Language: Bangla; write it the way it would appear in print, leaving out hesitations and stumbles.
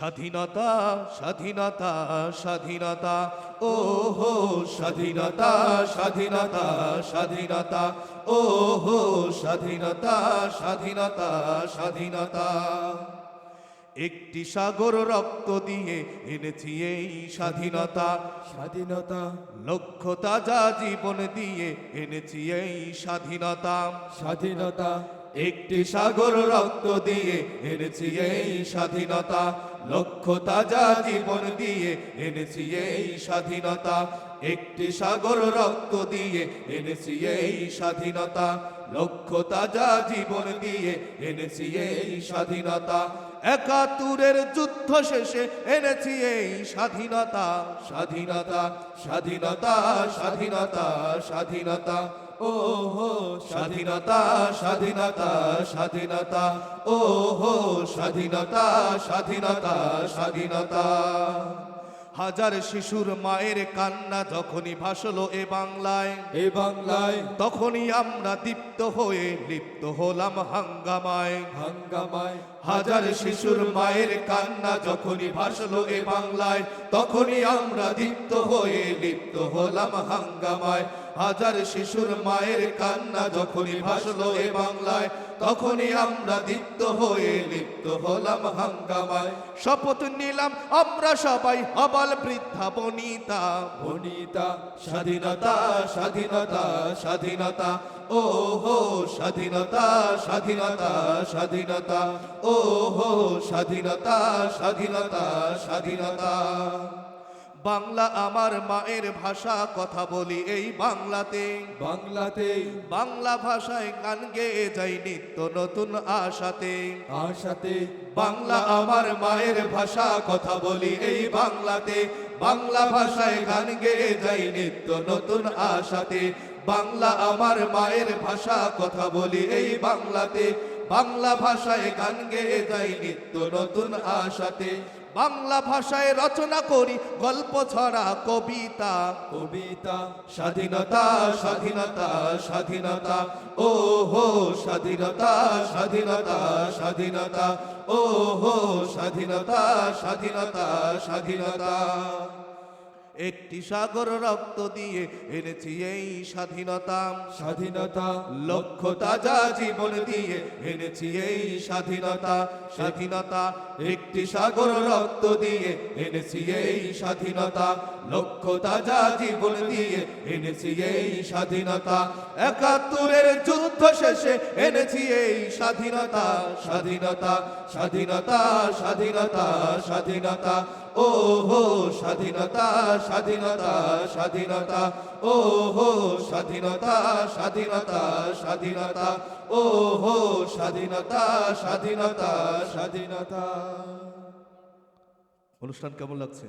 স্বাধীনতা স্বাধীনতা স্বাধীনতা ও হো স্বাধীনতা স্বাধীনতা স্বাধীনতা ও হো স্বাধীনতা স্বাধীনতা স্বাধীনতা একটি সাগর রক্ত দিয়ে এনেছি এই স্বাধীনতা স্বাধীনতা লক্ষ তাজা জীবন দিয়ে এনেছি এই স্বাধীনতা স্বাধীনতা একটি সাগর রক্ত দিয়ে এনেছি এই স্বাধীনতা লক্ষ তাজা জীবন দিয়ে এনেছি এই স্বাধীনতা একটি সাগর রক্ত দিয়ে এনেছি এই স্বাধীনতা লক্ষ তাজা জীবন দিয়ে এনেছি এই স্বাধীনতা একাত্তরের যুদ্ধ শেষে এনেছি এই স্বাধীনতা স্বাধীনতা স্বাধীনতা স্বাধীনতা স্বাধীনতা ও হো স্বাধীনতা স্বাধীনতা স্বাধীনতা ও হো স্বাধীনতা স্বাধীনতা স্বাধীনতা হাজার শিশুর মায়ের কান্না যখনই ভাসলো এ বাংলায় তখনই আমরা দীপ্ত হয়ে লিপ্ত হলাম হাঙ্গামায় হাজার শিশুর মায়ের কান্না যখনই ভাসলো এ বাংলায় তখনই আমরা দীপ্ত হয়ে লিপ্ত হলাম হাঙ্গামায় হাজার শিশুর মায়ের কান্না যখনই ভাসলো এ বাংলায় তখনই আমরা দীপ্ত হয়ে লিপ্ত হলাম হাঙ্গামায় শপথ নিলাম আমরা সবাই আবাল বৃদ্ধা বনিতা বনিতা স্বাধীনতা স্বাধীনতা স্বাধীনতা ও হো স্বাধীনতা স্বাধীনতা স্বাধীনতা ও হো স্বাধীনতা স্বাধীনতা স্বাধীনতা বাংলা আমার মায়ের ভাষা কথা বলি এই বাংলাতে বাংলা ভাষায় গান গেয়ে যাই নিত্য নতুন আশাতে বাংলা আমার মায়ের ভাষা কথা বলি এই বাংলাতে বাংলা ভাষায় গান গেয়ে যাই নিত্য নতুন আশাতে বাংলা আমার মায়ের ভাষা কথা বলি এই বাংলাতে বাংলা ভাষায় গান গেয়ে যাই নিত্য নতুন আশাতে বাংলা ভাষায় রচনা করি গল্প ছড়া কবিতা স্বাধীনতা স্বাধীনতা স্বাধীনতা ও হো স্বাধীনতা স্বাধীনতা স্বাধীনতা ও হো স্বাধীনতা স্বাধীনতা স্বাধীনতা একটি সাগর রক্ত দিয়ে এনেছি এই স্বাধীনতা লক্ষ তাজা জীবন দিয়ে এনেছি এই স্বাধীনতা একটি সাগর রক্ত দিয়ে এনেছি এই স্বাধীনতা লক্ষ তাজা জীবন দিয়ে এনেছি এই স্বাধীনতা একাত্তরের যুদ্ধ শেষে এনেছি এই স্বাধীনতা স্বাধীনতা স্বাধীনতা স্বাধীনতা স্বাধীনতা ও হো স্বাধীনতা স্বাধীনতা স্বাধীনতা ও হো স্বাধীনতা স্বাধীনতা স্বাধীনতা ও হো স্বাধীনতা স্বাধীনতা স্বাধীনতা অনুষ্ঠান কেমন লাগছে?